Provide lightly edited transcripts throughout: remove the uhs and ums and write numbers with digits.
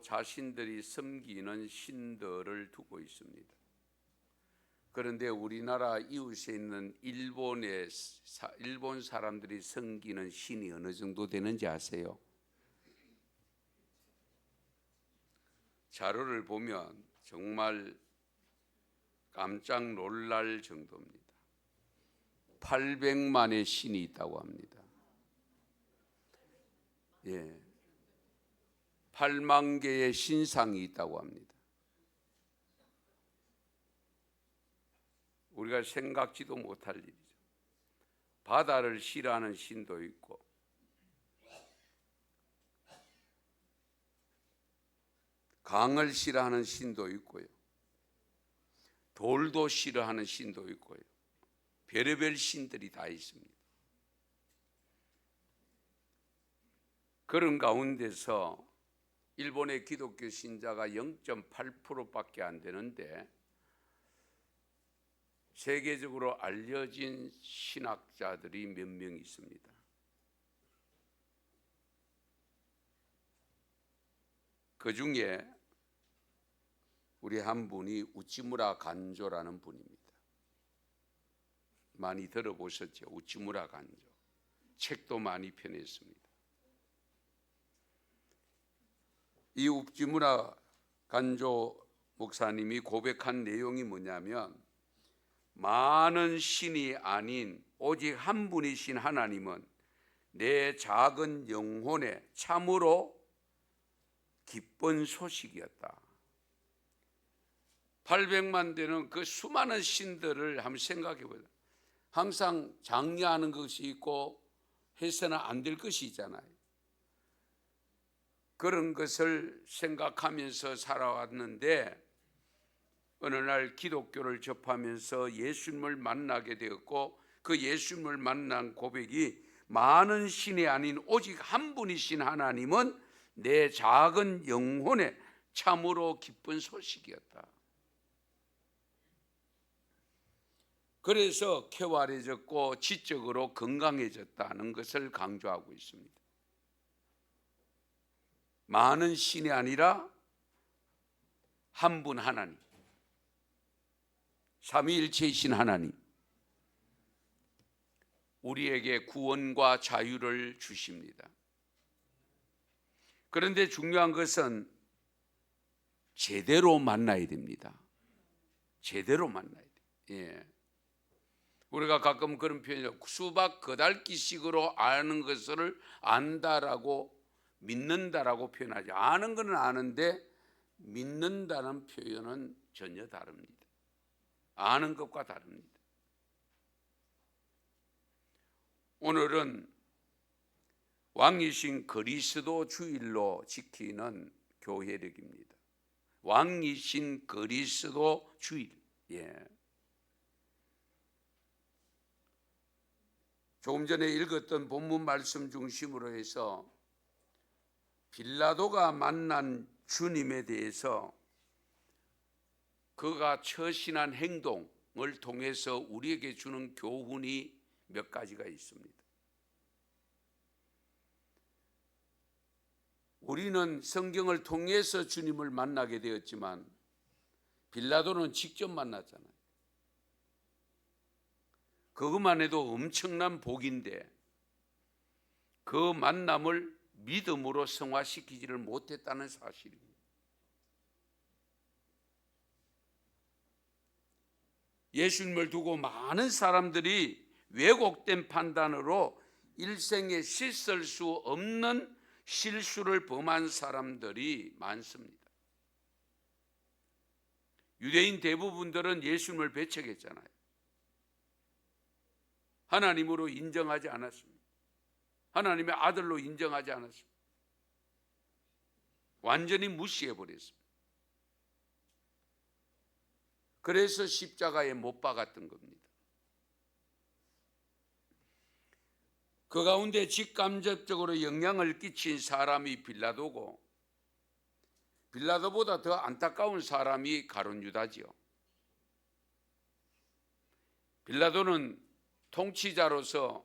자기들도 자신들이 섬기는 신들을 두고 있습니다. 그런데 우리나라 이웃에 있는 일본 사람들이 섬기는 신이 어느 정도 되는지 아세요? 자료를 보면 정말 깜짝 놀랄 정도입니다. 800만의 신이 있다고 합니다. 예, 8만 개의 신상이 있다고 합니다. 우리가 생각지도 못할 일이죠. 바다를 싫어하는 신도 있고, 강을 싫어하는 신도 있고요, 돌도 싫어하는 신도 있고요, 별의별 신들이 다 있습니다. 그런 가운데서 일본의 기독교 신자가 0.8%밖에 안 되는데 세계적으로 알려진 신학자들이 몇 명 있습니다. 그 중에 우리 한 분이 우치무라 간조라는 분입니다. 많이 들어보셨죠? 우치무라 간조. 책도 많이 펴냈습니다. 이 우치무라 간조 목사님이 고백한 내용이 뭐냐면, 많은 신이 아닌 오직 한 분이신 하나님은 내 작은 영혼에 참으로 기쁜 소식이었다. 800만 되는 그 수많은 신들을 한번 생각해 보세요. 항상 장려하는 것이 있고 해서는 안 될 것이 있잖아요. 그런 것을 생각하면서 살아왔는데 어느 날 기독교를 접하면서 예수님을 만나게 되었고, 그 예수님을 만난 고백이 많은 신이 아닌 오직 한 분이신 하나님은 내 작은 영혼에 참으로 기쁜 소식이었다. 그래서 쾌활해졌고 지적으로 건강해졌다는 것을 강조하고 있습니다. 많은 신이 아니라 한 분 하나님, 삼위일체이신 하나님, 우리에게 구원과 자유를 주십니다. 그런데 중요한 것은 제대로 만나야 됩니다. 제대로 만나야 돼요. 예. 우리가 가끔 그런 표현이죠. 수박 겉핥기식으로 아는 것을 안다라고, 믿는다라고 표현하죠. 아는 것은 아는데 믿는다는 표현은 전혀 다릅니다. 아는 것과 다릅니다. 오늘은 왕이신 그리스도 주일로 지키는 교회력입니다. 왕이신 그리스도 주일. 예. 조금 전에 읽었던 본문 말씀 중심으로 해서 빌라도가 만난 주님에 대해서 그가 처신한 행동을 통해서 우리에게 주는 교훈이 몇 가지가 있습니다. 우리는 성경을 통해서 주님을 만나게 되었지만 빌라도는 직접 만났잖아요. 그것만 해도 엄청난 복인데 그 만남을 믿음으로 성화시키지를 못했다는 사실입니다. 예수님을 두고 많은 사람들이 왜곡된 판단으로 일생에 씻을 수 없는 실수를 범한 사람들이 많습니다. 유대인 대부분들은 예수님을 배척했잖아요. 하나님으로 인정하지 않았습니다. 하나님의 아들로 인정하지 않았습니다. 완전히 무시해버렸습니다. 그래서 십자가에 못 박았던 겁니다. 그 가운데 직간접적으로 영향을 끼친 사람이 빌라도고, 빌라도보다 더 안타까운 사람이 가룟 유다지요. 빌라도는 통치자로서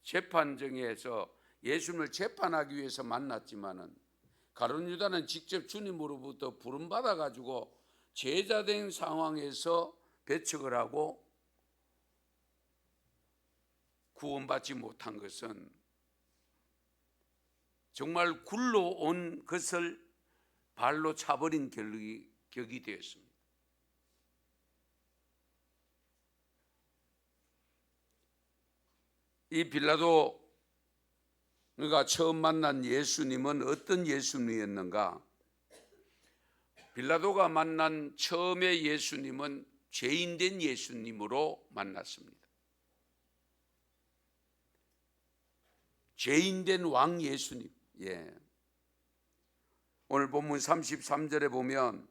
재판정에서 예수님을 재판하기 위해서 만났지만은 가룟 유다는 직접 주님으로부터 부름받아 가지고 제자된 상황에서 배척을 하고 구원받지 못한 것은 정말 굴러온 것을 발로 차버린 격이 되었습니다. 이 빌라도가 처음 만난 예수님은 어떤 예수님이었는가? 빌라도가 만난 처음의 예수님은 죄인된 예수님으로 만났습니다. 죄인된 왕 예수님. 오늘 본문 33절에 보면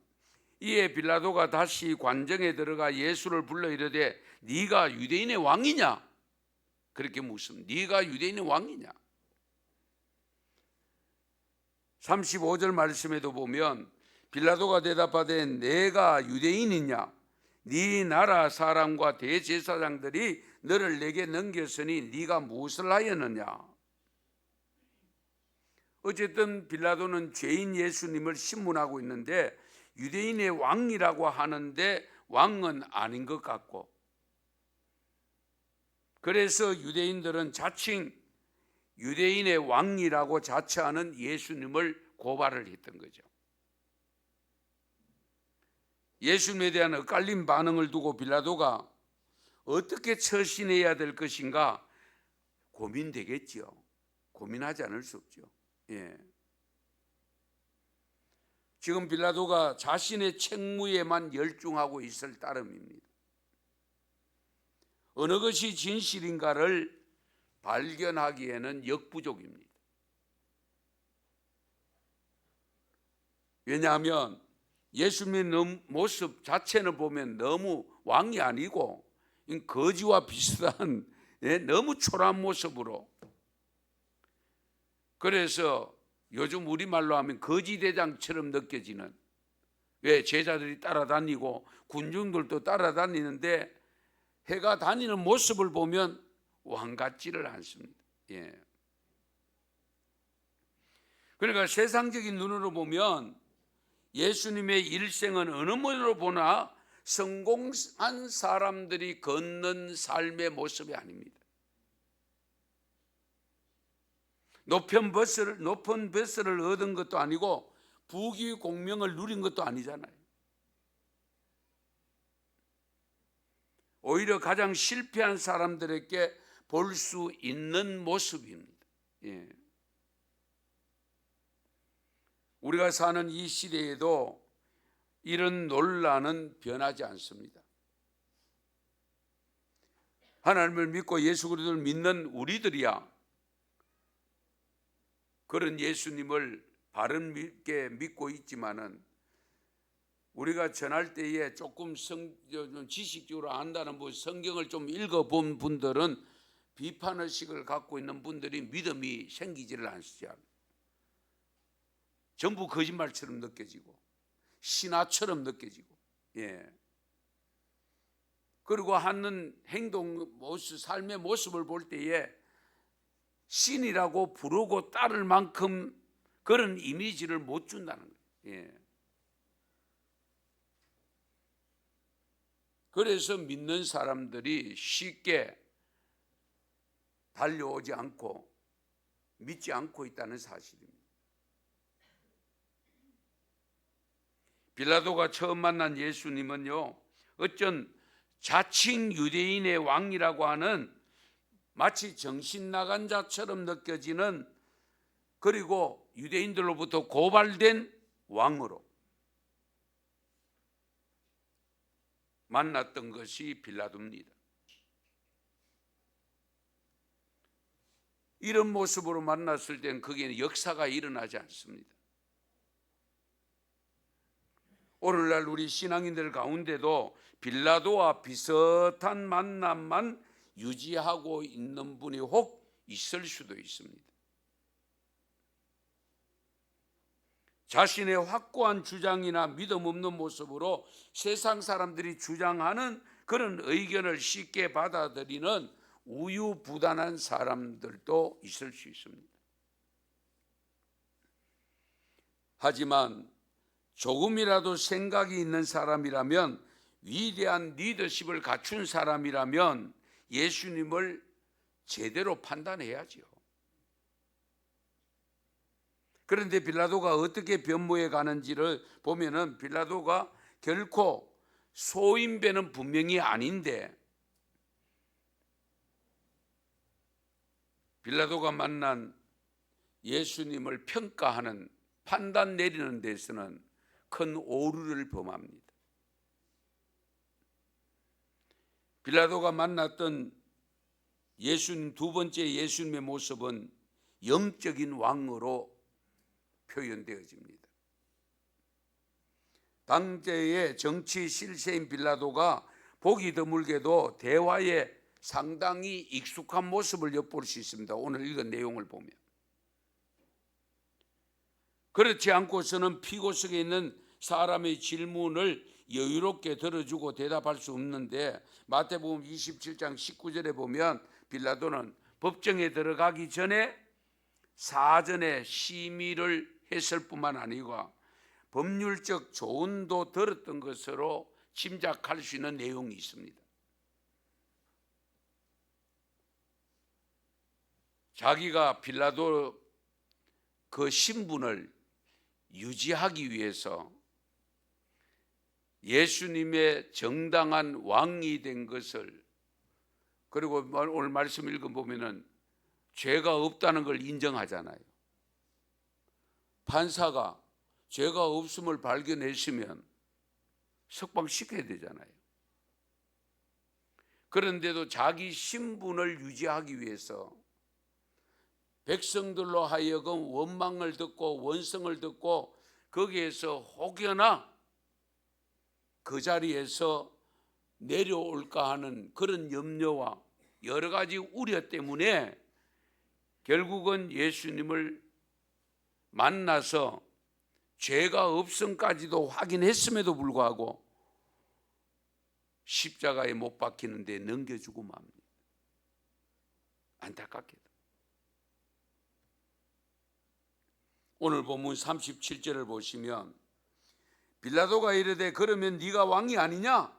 이에 빌라도가 다시 관정에 들어가 예수를 불러 이르되 네가 유대인의 왕이냐? 그렇게 묻습니다. 네가 유대인의 왕이냐? 35절 말씀에도 보면 빌라도가 대답하되 내가 유대인이냐? 네 나라 사람과 대제사장들이 너를 내게 넘겼으니 네가 무엇을 하였느냐? 어쨌든 빌라도는 죄인 예수님을 신문하고 있는데 유대인의 왕이라고 하는데 왕은 아닌 것 같고, 그래서 유대인들은 자칭 유대인의 왕이라고 자처하는 예수님을 고발을 했던 거죠. 예수님에 대한 엇갈린 반응을 두고 빌라도가 어떻게 처신해야 될 것인가 고민되겠지요. 고민하지 않을 수 없죠. 지금 빌라도가 자신의 책무에만 열중하고 있을 따름입니다. 어느 것이 진실인가를 발견하기에는 역부족입니다. 왜냐하면 예수님의 모습 자체는 보면 너무 왕이 아니고 거지와 비슷한 너무 초라한 모습으로, 그래서 요즘 우리말로 하면 거지대장처럼 느껴지는, 왜 제자들이 따라다니고 군중들도 따라다니는데 해가 다니는 모습을 보면 왕 같지를 않습니다. 그러니까 세상적인 눈으로 보면 예수님의 일생은 어느 면으로 보나 성공한 사람들이 걷는 삶의 모습이 아닙니다. 높은 벼슬을 얻은 것도 아니고 부귀 공명을 누린 것도 아니잖아요. 오히려 가장 실패한 사람들에게 볼 수 있는 모습입니다. 우리가 사는 이 시대에도 이런 논란은 변하지 않습니다. 하나님을 믿고 예수 그리스도를 믿는 우리들이야 그런 예수님을 바른 믿게 믿고 있지만은, 우리가 전할 때에 조금 지식적으로 안다는 분, 성경을 좀 읽어본 분들은 비판의식을 갖고 있는 분들이 믿음이 생기지를 않습니다. 전부 거짓말처럼 느껴지고 신화처럼 느껴지고, 그리고 하는 행동 모습, 삶의 모습을 볼 때에 신이라고 부르고 따를 만큼 그런 이미지를 못 준다는 거예요. 그래서 믿는 사람들이 쉽게 달려오지 않고 믿지 않고 있다는 사실입니다. 빌라도가 처음 만난 예수님은요, 어쩐 자칭 유대인의 왕이라고 하는 마치 정신 나간 자처럼 느껴지는, 그리고 유대인들로부터 고발된 왕으로 만났던 것이 빌라도입니다. 이런 모습으로 만났을 땐 거기에는 역사가 일어나지 않습니다. 오늘날 우리 신앙인들 가운데도 빌라도와 비슷한 만남만 유지하고 있는 분이 혹 있을 수도 있습니다. 자신의 확고한 주장이나 믿음 없는 모습으로 세상 사람들이 주장하는 그런 의견을 쉽게 받아들이는 우유부단한 사람들도 있을 수 있습니다. 하지만 조금이라도 생각이 있는 사람이라면, 위대한 리더십을 갖춘 사람이라면 예수님을 제대로 판단해야지요. 그런데 빌라도가 어떻게 변모해 가는지를 보면은 빌라도가 결코 소인배는 분명히 아닌데, 빌라도가 만난 예수님을 평가하는, 판단 내리는 데서는 큰 오류를 범합니다. 빌라도가 만났던 예수님, 두 번째 예수님의 모습은 영적인 왕으로 표현되어집니다. 당대의 정치 실세인 빌라도가 보기 드물게도 대화에 상당히 익숙한 모습을 엿볼 수 있습니다. 오늘 읽은 내용을 보면. 그렇지 않고서는 피고석에 있는 사람의 질문을 여유롭게 들어주고 대답할 수 없는데, 마태복음 27장 19절에 보면 빌라도는 법정에 들어가기 전에 사전에 심의를 했을 뿐만 아니고 법률적 조언도 들었던 것으로 짐작할 수 있는 내용이 있습니다. 자기가 빌라도 그 신분을 유지하기 위해서 예수님의 정당한 왕이 된 것을, 그리고 오늘 말씀 읽어보면 죄가 없다는 걸 인정하잖아요. 판사가 죄가 없음을 발견했으면 석방시켜야 되잖아요. 그런데도 자기 신분을 유지하기 위해서 백성들로 하여금 원망을 듣고 원성을 듣고 거기에서 혹여나 그 자리에서 내려올까 하는 그런 염려와 여러 가지 우려 때문에 결국은 예수님을 만나서 죄가 없음까지도 확인했음에도 불구하고 십자가에 못 박히는데 넘겨주고 맙니다. 안타깝게도. 오늘 본문 37절을 보시면 빌라도가 이르되 그러면 네가 왕이 아니냐?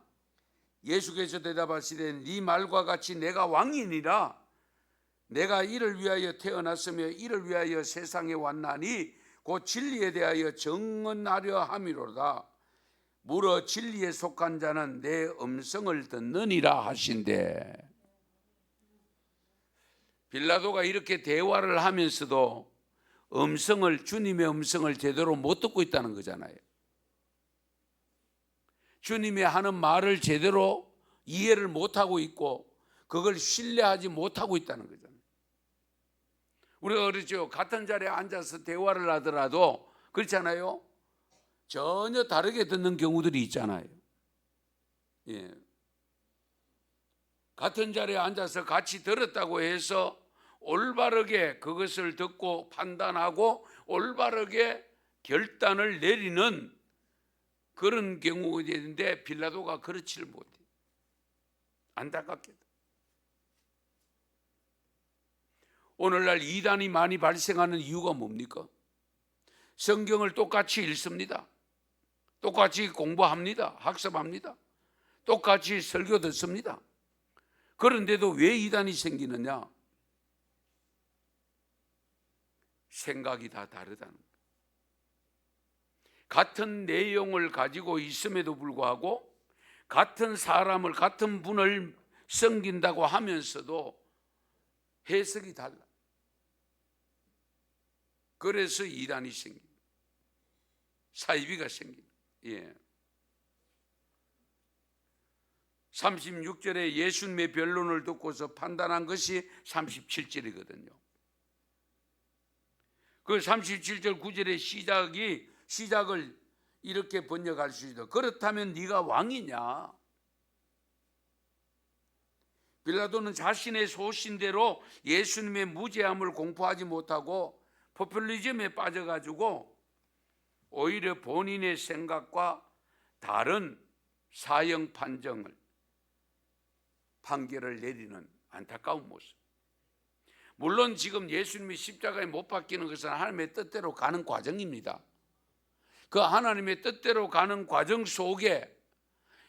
예수께서 대답하시되 네 말과 같이 내가 왕이니라. 내가 이를 위하여 태어났으며 이를 위하여 세상에 왔나니 곧 진리에 대하여 증언하려 함이로다. 물어 진리에 속한 자는 내 음성을 듣느니라 하신대. 빌라도가 이렇게 대화를 하면서도 주님의 음성을 제대로 못 듣고 있다는 거잖아요. 주님이 하는 말을 제대로 이해를 못하고 있고 그걸 신뢰하지 못하고 있다는 거잖아요. 우리가 그렇죠. 같은 자리에 앉아서 대화를 하더라도 그렇잖아요. 전혀 다르게 듣는 경우들이 있잖아요. 예. 같은 자리에 앉아서 같이 들었다고 해서 올바르게 그것을 듣고 판단하고 올바르게 결단을 내리는 그런 경우가 되는데 빌라도가 그렇지를 못해. 안타깝게도. 오늘날 이단이 많이 발생하는 이유가 뭡니까? 성경을 똑같이 읽습니다. 똑같이 공부합니다. 학습합니다. 똑같이 설교 듣습니다. 그런데도 왜 이단이 생기느냐? 생각이 다 다르다는 거예요. 같은 내용을 가지고 있음에도 불구하고 같은 사람을, 같은 분을 섬긴다고 하면서도 해석이 달라. 그래서 이단이 생깁니다. 사이비가 생깁니다. 예. 36절에 예수님의 변론을 듣고서 판단한 것이 37절이거든요. 그 37절 9절의 시작을 이렇게 번역할 수 있다. 그렇다면 네가 왕이냐? 빌라도는 자신의 소신대로 예수님의 무죄함을 공포하지 못하고 포퓰리즘에 빠져가지고 오히려 본인의 생각과 다른 사형 판결을 내리는 안타까운 모습. 물론 지금 예수님이 십자가에 못 박히는 것은 하나님의 뜻대로 가는 과정입니다. 그 하나님의 뜻대로 가는 과정 속에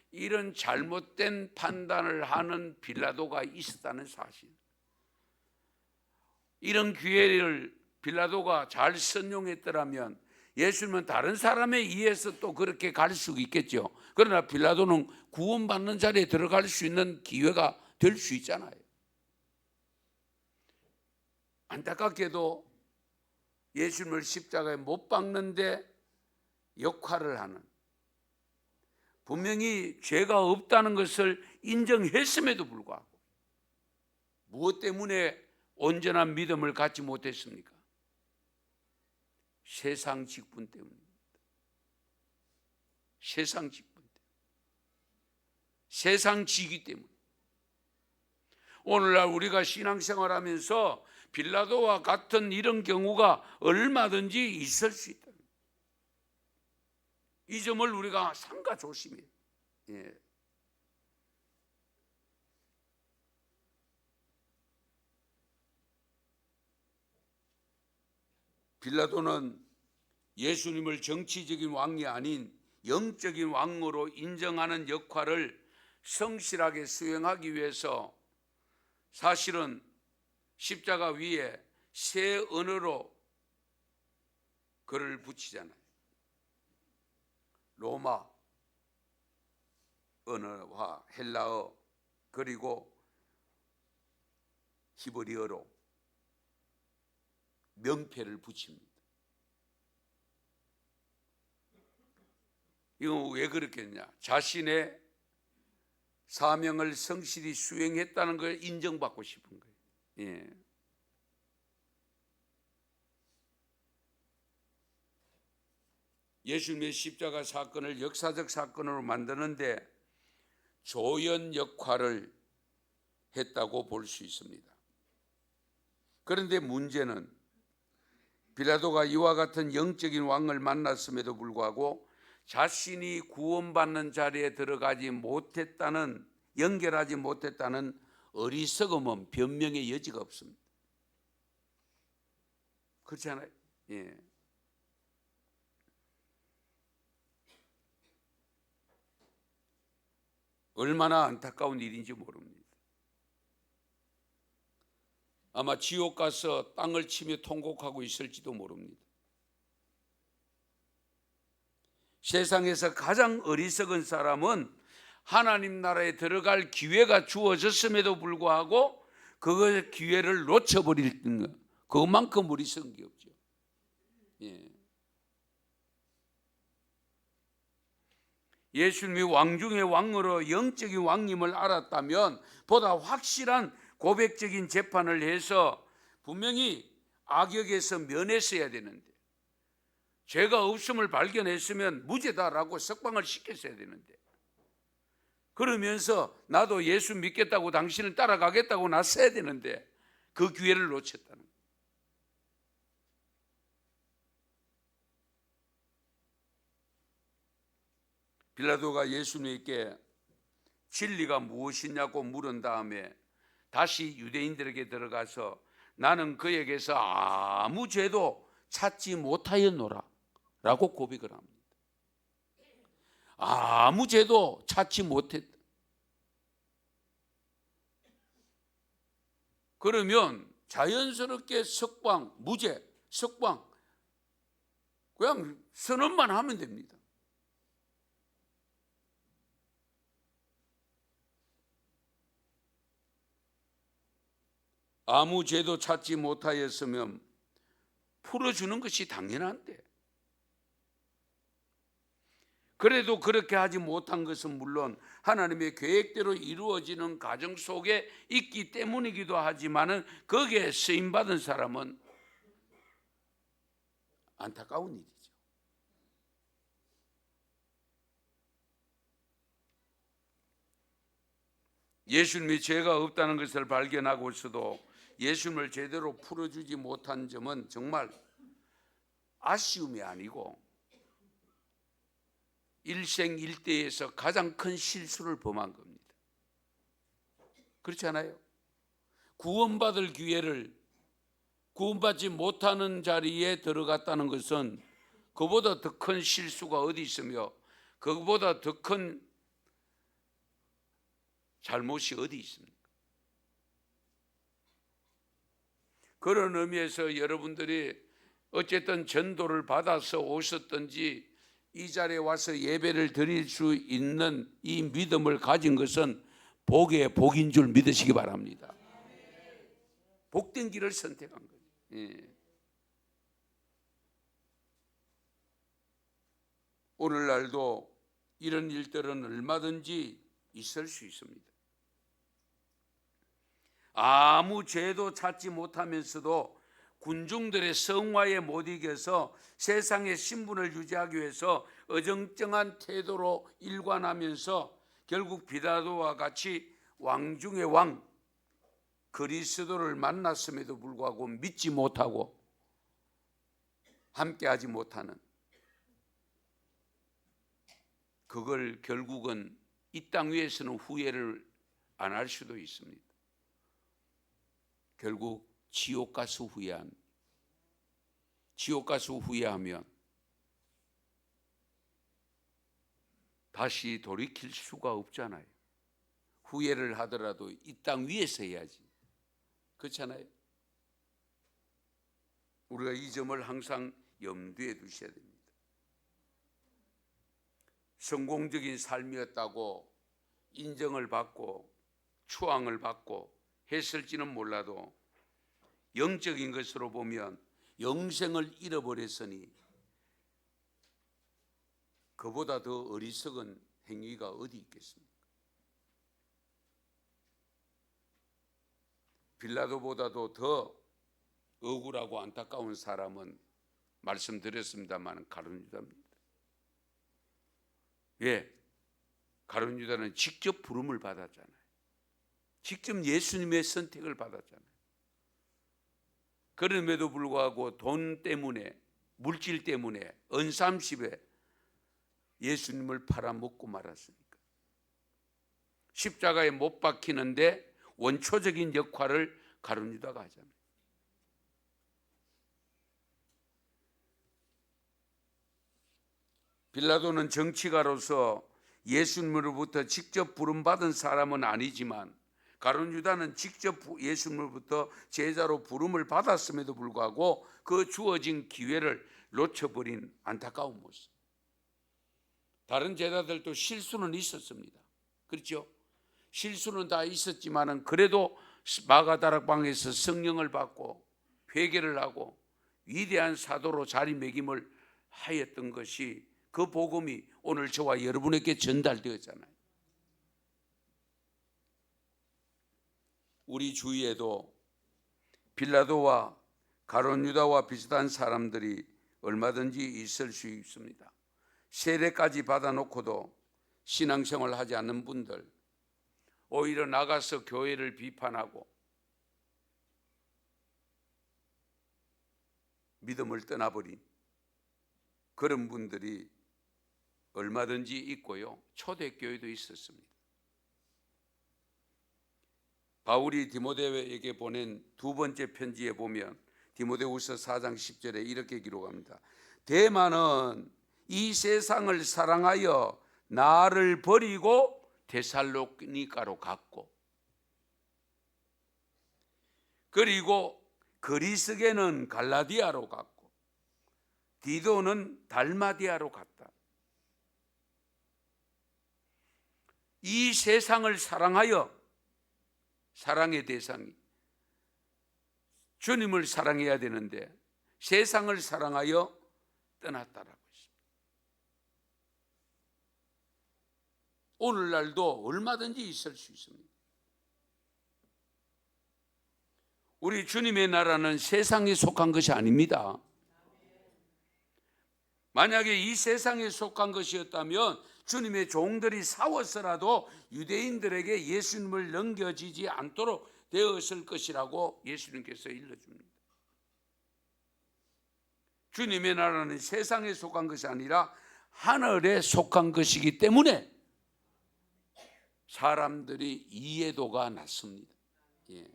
이런 잘못된 판단을 하는 빌라도가 있었다는 사실, 이런 기회를 빌라도가 잘 선용했더라면 예수님은 다른 사람에 의해서 또 그렇게 갈 수 있겠죠. 그러나 빌라도는 구원받는 자리에 들어갈 수 있는 기회가 될 수 있잖아요. 안타깝게도 예수님을 십자가에 못 박는데 역할을 하는, 분명히 죄가 없다는 것을 인정했음에도 불구하고 무엇 때문에 온전한 믿음을 갖지 못했습니까? 세상 직분 때문입니다. 세상 직분 때문에, 세상 지기 때문에. 오늘날 우리가 신앙생활하면서 빌라도와 같은 이런 경우가 얼마든지 있을 수 있다. 이 점을 우리가 삼가 조심해야 해요. 빌라도는 예수님을 정치적인 왕이 아닌 영적인 왕으로 인정하는 역할을 성실하게 수행하기 위해서 사실은 십자가 위에 새 언어로 글을 붙이잖아요. 로마 언어와 헬라어 그리고 히브리어로 명패를 붙입니다. 이건 왜 그렇겠냐? 자신의 사명을 성실히 수행했다는 걸 인정받고 싶은 거예요. 예. 예수님의 십자가 사건을 역사적 사건으로 만드는데 조연 역할을 했다고 볼 수 있습니다. 그런데 문제는 빌라도가 이와 같은 영적인 왕을 만났음에도 불구하고 자신이 구원받는 자리에 들어가지 못했다는, 연결하지 못했다는 어리석음은 변명의 여지가 없습니다. 그렇지 않아요? 예. 얼마나 안타까운 일인지 모릅니다. 아마 지옥 가서 땅을 치며 통곡하고 있을지도 모릅니다. 세상에서 가장 어리석은 사람은 하나님 나라에 들어갈 기회가 주어졌음에도 불구하고 그 기회를 놓쳐버릴 것, 그것만큼 어리석은 게 없죠. 예. 예수님이 왕 중의 왕으로 영적인 왕임을 알았다면 보다 확실한 고백적인 재판을 해서 분명히 악역에서 면했어야 되는데, 죄가 없음을 발견했으면 무죄다라고 석방을 시켰어야 되는데, 그러면서 나도 예수 믿겠다고 당신을 따라가겠다고 나서야 되는데 그 기회를 놓쳤다는 거예요. 빌라도가 예수님께 진리가 무엇이냐고 물은 다음에 다시 유대인들에게 들어가서 나는 그에게서 아무 죄도 찾지 못하였노라 라고 고백을 합니다. 아무 죄도 찾지 못했다. 그러면 자연스럽게 석방, 무죄, 석방 그냥 선언만 하면 됩니다. 아무 죄도 찾지 못하였으면 풀어주는 것이 당연한데, 그래도 그렇게 하지 못한 것은 물론 하나님의 계획대로 이루어지는 과정 속에 있기 때문이기도 하지만은 거기에 쓰임받은 사람은 안타까운 일이죠. 예수님이 죄가 없다는 것을 발견하고서도 예수님을 제대로 풀어주지 못한 점은 정말 아쉬움이 아니고 일생일대에서 가장 큰 실수를 범한 겁니다. 그렇지 않아요? 구원받을 기회를 구원받지 못하는 자리에 들어갔다는 것은 그보다 더 큰 실수가 어디 있으며 그보다 더 큰 잘못이 어디 있습니까? 그런 의미에서 여러분들이 어쨌든 전도를 받아서 오셨든지 이 자리에 와서 예배를 드릴 수 있는 이 믿음을 가진 것은 복의 복인 줄 믿으시기 바랍니다. 복된 길을 선택한 거예요. 예. 오늘날도 이런 일들은 얼마든지 있을 수 있습니다. 아무 죄도 찾지 못하면서도 군중들의 성화에 못 이겨서 세상의 신분을 유지하기 위해서 어정쩡한 태도로 일관하면서 결국 빌라도와 같이 왕 중의 왕 그리스도를 만났음에도 불구하고 믿지 못하고 함께하지 못하는, 그걸 결국은 이 땅 위에서는 후회를 안 할 수도 있습니다. 결국 지옥 가서 후회하면 다시 돌이킬 수가 없잖아요. 후회를 하더라도 이 땅 위에서 해야지. 그렇잖아요. 우리가 이 점을 항상 염두에 두셔야 됩니다. 성공적인 삶이었다고 인정을 받고 추앙을 받고 했을지는 몰라도 영적인 것으로 보면 영생을 잃어버렸으니 그보다 더 어리석은 행위가 어디 있겠습니까? 빌라도보다도 더 억울하고 안타까운 사람은 말씀드렸습니다만 가룟 유다입니다. 왜? 가룟 유다는 직접 부름을 받았잖아요. 직접 예수님의 선택을 받았잖아요. 그럼에도 불구하고 돈 때문에, 물질 때문에, 언삼십에 예수님을 팔아먹고 말았으니까. 십자가에 못 박히는데 원초적인 역할을 가룟 유다가 하잖아요. 빌라도는 정치가로서 예수님으로부터 직접 부름받은 사람은 아니지만 가룟 유다는 직접 예수님으로부터 제자로 부름을 받았음에도 불구하고 그 주어진 기회를 놓쳐버린 안타까운 모습. 다른 제자들도 실수는 있었습니다. 그렇죠? 실수는 다 있었지만은 그래도 마가다락방에서 성령을 받고 회개를 하고 위대한 사도로 자리매김을 하였던 것이, 그 복음이 오늘 저와 여러분에게 전달되었잖아요. 우리 주위에도 빌라도와 가룟 유다와 비슷한 사람들이 얼마든지 있을 수 있습니다. 세례까지 받아놓고도 신앙생활을 하지 않는 분들, 오히려 나가서 교회를 비판하고 믿음을 떠나버린 그런 분들이 얼마든지 있고요. 초대교회도 있었습니다. 바울이 디모데에게 보낸 두 번째 편지에 보면 디모데후서 4장 10절에 이렇게 기록합니다. 대만은 이 세상을 사랑하여 나를 버리고 데살로니가로 갔고, 그리고 그리스게는 갈라디아로 갔고, 디도는 달마디아로 갔다. 이 세상을 사랑하여, 사랑의 대상이 주님을 사랑해야 되는데 세상을 사랑하여 떠났다라고 했습니다. 오늘날도 얼마든지 있을 수 있습니다. 우리 주님의 나라는 세상에 속한 것이 아닙니다. 만약에 이 세상에 속한 것이었다면 주님의 종들이 싸워서라도 유대인들에게 예수님을 넘겨지지 않도록 되었을 것이라고 예수님께서 일러줍니다. 주님의 나라는 세상에 속한 것이 아니라 하늘에 속한 것이기 때문에 사람들이 이해도가 낮습니다. 예.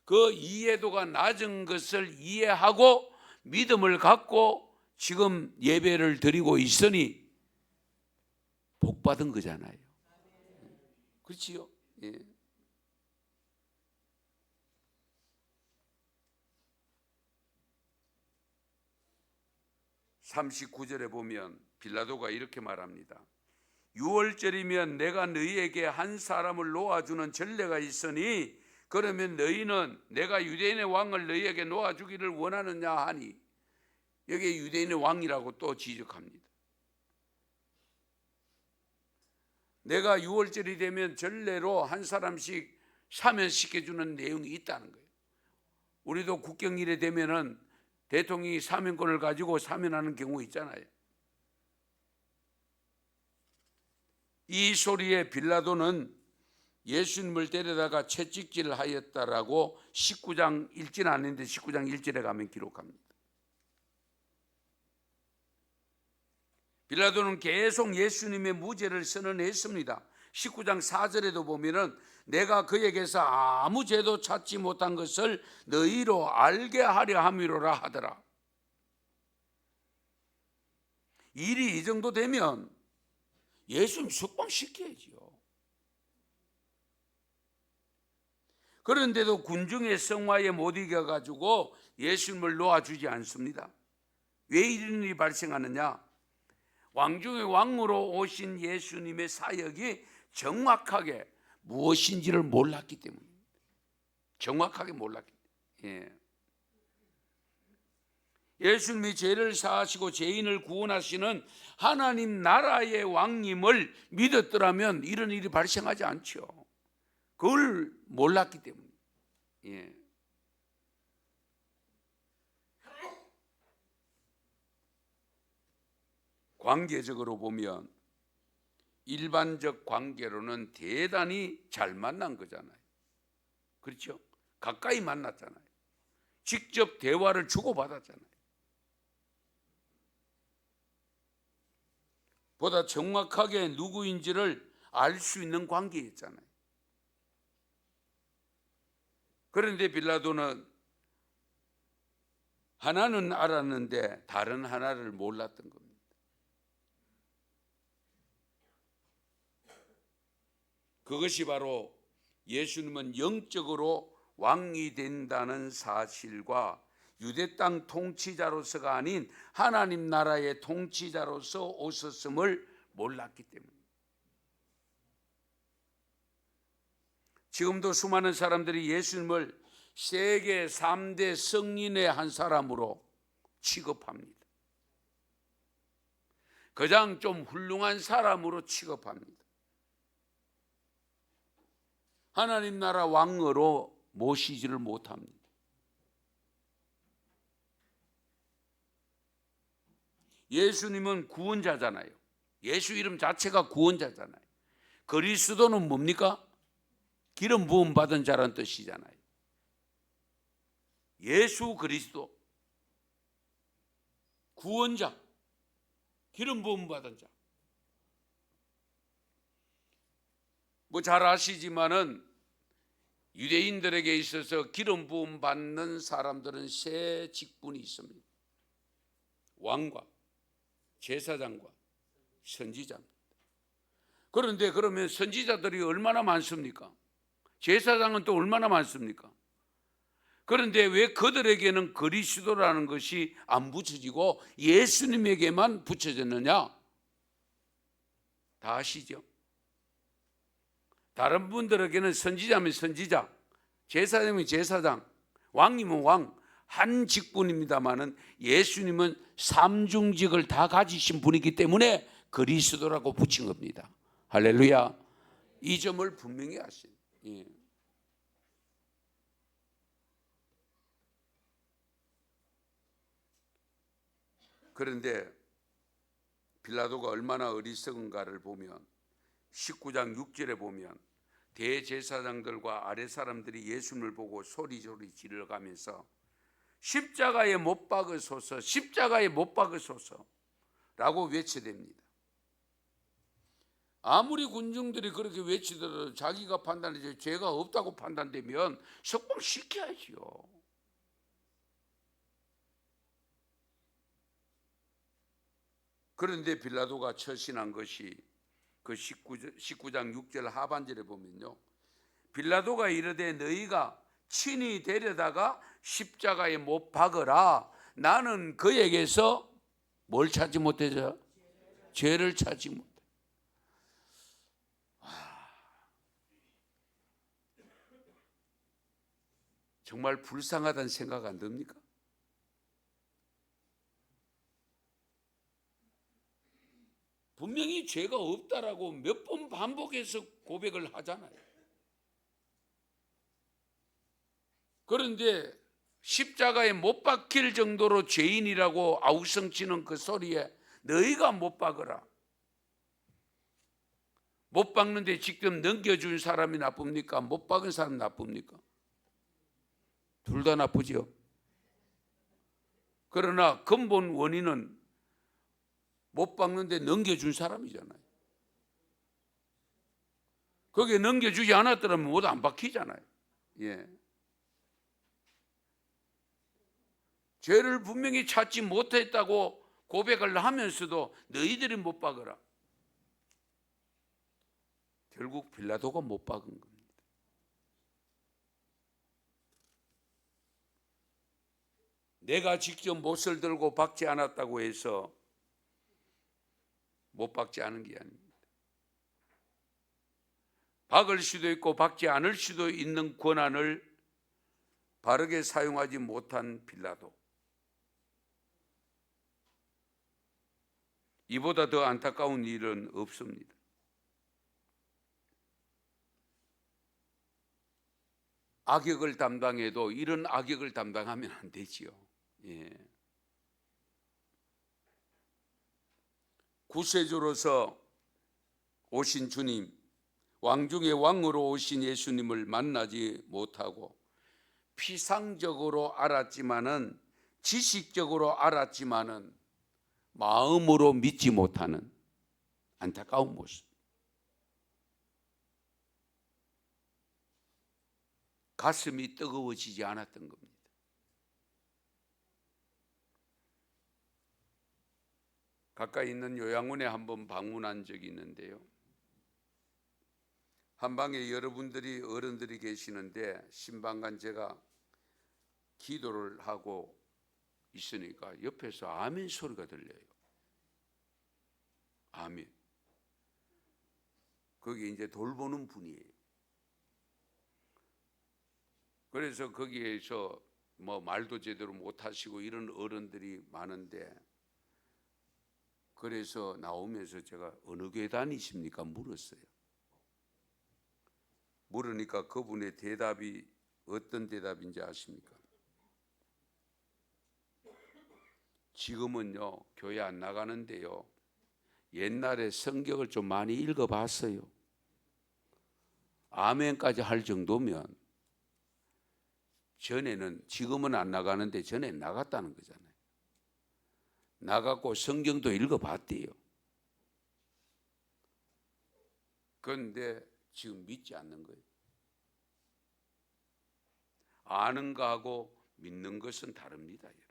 그 이해도가 낮은 것을 이해하고 믿음을 갖고 지금 예배를 드리고 있으니 복 받은 거잖아요. 그렇지요? 예. 39절에 보면 빌라도가 이렇게 말합니다. 6월절이면 내가 너희에게 한 사람을 놓아주는 전례가 있으니 그러면 너희는 내가 유대인의 왕을 너희에게 놓아주기를 원하느냐 하니, 여기에 유대인의 왕이라고 또 지적합니다. 내가 6월절이 되면 전례로 한 사람씩 사면시켜주는 내용이 있다는 거예요. 우리도 국경일에 되면은 대통령이 사면권을 가지고 사면하는 경우 있잖아요. 이 소리에 빌라도는 예수님을 데려다가 채찍질하였다라고 19장 1절 아닌데 19장 1절에 가면 기록합니다. 빌라도는 계속 예수님의 무죄를 선언했습니다. 19장 4절에도 보면은 내가 그에게서 아무 죄도 찾지 못한 것을 너희로 알게 하려 함이로라 하더라. 일이 이 정도 되면 예수님 석방시켜야지요. 그런데도 군중의 성화에 못 이겨가지고 예수님을 놓아주지 않습니다. 왜 이런 일이 발생하느냐? 왕 중의 왕으로 오신 예수님의 사역이 정확하게 무엇인지를 몰랐기 때문입니다. 정확하게 몰랐기 때문에. 예수님이 죄를 사하시고 죄인을 구원하시는 하나님 나라의 왕님을 믿었더라면 이런 일이 발생하지 않죠. 그걸 몰랐기 때문에. 관계적으로 보면 일반적 관계로는 대단히 잘 만난 거잖아요. 그렇죠? 가까이 만났잖아요. 직접 대화를 주고받았잖아요. 보다 정확하게 누구인지를 알 수 있는 관계였잖아요. 그런데 빌라도는 하나는 알았는데 다른 하나를 몰랐던 겁니다. 그것이 바로 예수님은 영적으로 왕이 된다는 사실과 유대 땅 통치자로서가 아닌 하나님 나라의 통치자로서 오셨음을 몰랐기 때문입니다. 지금도 수많은 사람들이 예수님을 세계 3대 성인의 한 사람으로 취급합니다. 가장 좀 훌륭한 사람으로 취급합니다. 하나님 나라 왕으로 모시지를 못합니다. 예수님은 구원자잖아요. 예수 이름 자체가 구원자잖아요. 그리스도는 뭡니까? 기름 부음 받은 자라는 뜻이잖아요. 예수 그리스도 구원자, 기름 부음 받은 자. 뭐 잘 아시지만은 유대인들에게 있어서 기름 부음 받는 사람들은 세 직분이 있습니다. 왕과 제사장과 선지자입니다. 그런데 그러면 선지자들이 얼마나 많습니까? 제사장은 또 얼마나 많습니까? 그런데 왜 그들에게는 그리스도라는 것이 안 붙여지고 예수님에게만 붙여졌느냐? 다 아시죠? 다른 분들에게는 선지자면 선지자, 제사장이면 제사장, 왕이면 왕, 한 직분입니다마는 예수님은 삼중직을 다 가지신 분이기 때문에 그리스도라고 붙인 겁니다. 할렐루야. 이 점을 분명히 아시죠. 그런데 빌라도가 얼마나 어리석은가를 보면 19장 6절에 보면 대제사장들과 아랫 사람들이 예수님을 보고 소리소리 질러가면서 십자가에 못 박으소서, 십자가에 못 박으소서 라고 외쳐댑니다. 아무리 군중들이 그렇게 외치더라도 자기가 판단해서 죄가 없다고 판단되면 석방시켜야지요. 그런데 빌라도가 처신한 것이 그 19장 6절 하반절에 보면요, 빌라도가 이르되 너희가 친히 데려다가 십자가에 못 박으라. 나는 그에게서 뭘 찾지 못해서 죄를 찾지 못해. 정말 불쌍하다는 생각 안 듭니까? 분명히 죄가 없다라고 몇 번 반복해서 고백을 하잖아요. 그런데 십자가에 못 박힐 정도로 죄인이라고 아우성치는 그 소리에 너희가 못 박으라. 못 박는데 직접 넘겨준 사람이 나쁩니까? 못 박은 사람이 나쁩니까? 둘 다 나쁘죠. 그러나 근본 원인은 못 박는데 넘겨준 사람이잖아요. 거기에 넘겨주지 않았더라면 못 안 박히잖아요. 예. 죄를 분명히 찾지 못했다고 고백을 하면서도 너희들이 못 박으라. 결국 빌라도가 못 박은 겁니다. 내가 직접 못을 들고 박지 않았다고 해서 못 박지 않은 게 아닙니다. 박을 수도 있고 박지 않을 수도 있는 권한을 바르게 사용하지 못한 빌라도. 이보다 더 안타까운 일은 없습니다. 악역을 담당해도 이런 악역을 담당하면 안 되지요. 예. 구세주로서 오신 주님, 왕 중의 왕으로 오신 예수님을 만나지 못하고 피상적으로 알았지만은, 지식적으로 알았지만은 마음으로 믿지 못하는 안타까운 모습. 가슴이 뜨거워지지 않았던 겁니다. 가까이 있는 요양원에 한번 방문한 적이 있는데요, 한 방에 여러분들이 어른들이 계시는데 신방간 제가 기도를 하고 있으니까 옆에서 아멘 소리가 들려요. 아멘. 거기 이제 돌보는 분이에요. 그래서 거기에서 뭐 말도 제대로 못 하시고 이런 어른들이 많은데, 그래서 나오면서 제가 어느 교회 다니십니까? 물었어요. 물으니까 그분의 대답이 어떤 대답인지 아십니까? 지금은요 교회 안 나가는데요, 옛날에 성경을 좀 많이 읽어봤어요. 아멘까지 할 정도면 전에는, 지금은 안 나가는데 전에 나갔다는 거잖아요. 나갔고 성경도 읽어봤대요. 그런데 지금 믿지 않는 거예요. 아는 거하고 믿는 것은 다릅니다, 여러분.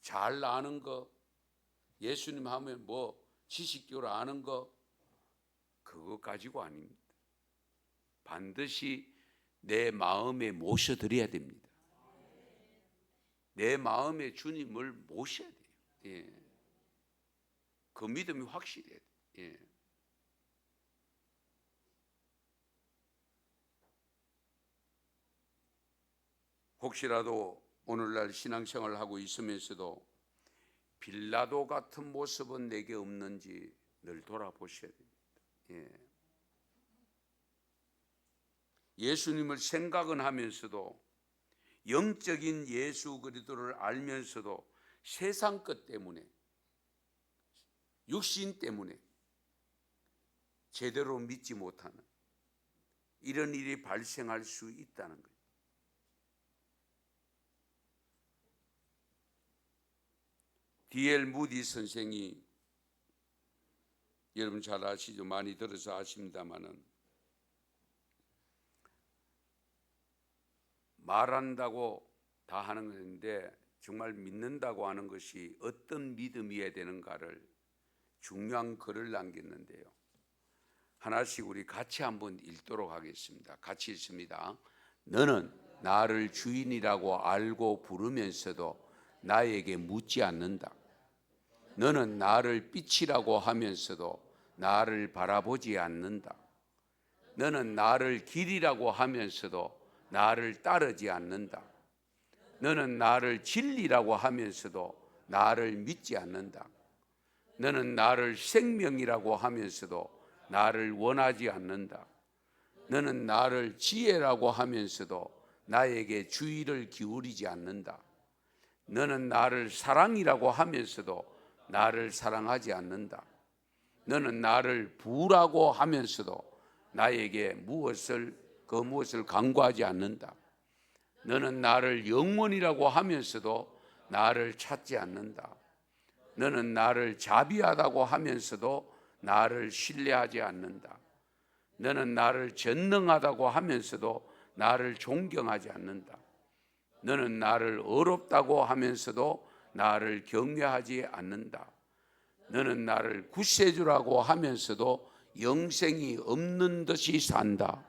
잘 아는 거, 예수님 하면 뭐 지식적으로 아는 거, 그거 가지고 아닙니다. 반드시 내 마음에 모셔드려야 됩니다. 내 마음에 주님을 모셔야 돼요. 예. 그 믿음이 확실해야 돼요. 예. 혹시라도 오늘날 신앙생활을 하고 있으면서도 빌라도 같은 모습은 내게 없는지 늘 돌아보셔야 됩니다. 예. 예수님을 생각은 하면서도, 영적인 예수 그리스도를 알면서도 세상 것 때문에, 육신 때문에 제대로 믿지 못하는 이런 일이 발생할 수 있다는 거예요. D.L. 무디 선생이, 여러분 잘 아시죠? 많이 들어서 아십니다마는, 말한다고 다 하는 것인데 정말 믿는다고 하는 것이 어떤 믿음이어야 되는가를 중요한 글을 남겼는데요. 하나씩 우리 같이 한번 읽도록 하겠습니다. 같이 읽습니다. 너는 나를 주인이라고 알고 부르면서도 나에게 묻지 않는다. 너는 나를 빛이라고 하면서도 나를 바라보지 않는다. 너는 나를 길이라고 하면서도 나를 따르지 않는다. 너는 나를 진리라고 하면서도 나를 믿지 않는다. 너는 나를 생명이라고 하면서도 나를 원하지 않는다. 너는 나를 지혜라고 하면서도 나에게 주의를 기울이지 않는다. 너는 나를 사랑이라고 하면서도 나를 사랑하지 않는다. 너는 나를 부라고 하면서도 나에게 무엇을 간구하지 않는다. 너는 나를 영원이라고 하면서도 나를 찾지 않는다. 너는 나를 자비하다고 하면서도 나를 신뢰하지 않는다. 너는 나를 전능하다고 하면서도 나를 존경하지 않는다. 너는 나를 어렵다고 하면서도 나를 경외하지 않는다. 너는 나를 구세주라고 하면서도 영생이 없는 듯이 산다.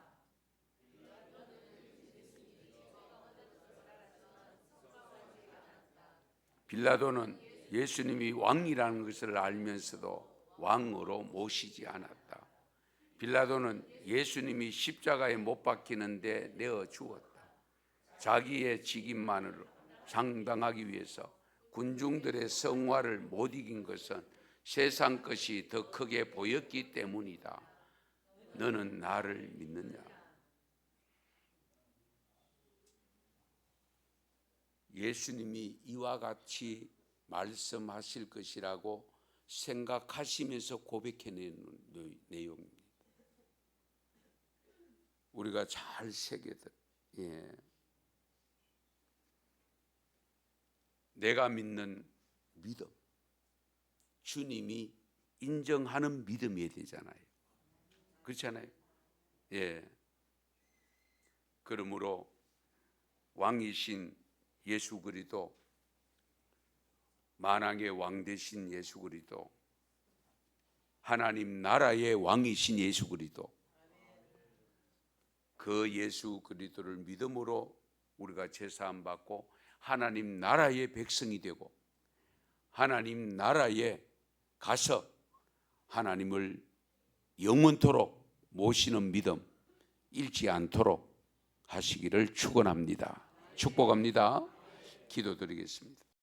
빌라도는 예수님이 왕이라는 것을 알면서도 왕으로 모시지 않았다. 빌라도는 예수님이 십자가에 못 박히는데 내어 주었다. 자기의 직임만으로 장담하기 위해서 군중들의 성화를 못 이긴 것은 세상 것이 더 크게 보였기 때문이다. 너는 나를 믿느냐? 예수님이 이와 같이 말씀하실 것이라고 생각하시면서 고백해내는 내용입니다. 우리가 잘 새겨들. 내가 믿는 믿음, 주님이 인정하는 믿음이어야 되잖아요. 그렇잖아요. 그러므로 왕이신 예수 그리스도, 만왕의 왕 되신 예수 그리스도, 하나님 나라의 왕이신 예수 그리스도, 그 예수 그리스도를 믿음으로 우리가 제사함 받고 하나님 나라의 백성이 되고 하나님 나라에 가서 하나님을 영원토록 모시는 믿음 잃지 않도록 하시기를 축원합니다. 축복합니다. 기도드리겠습니다.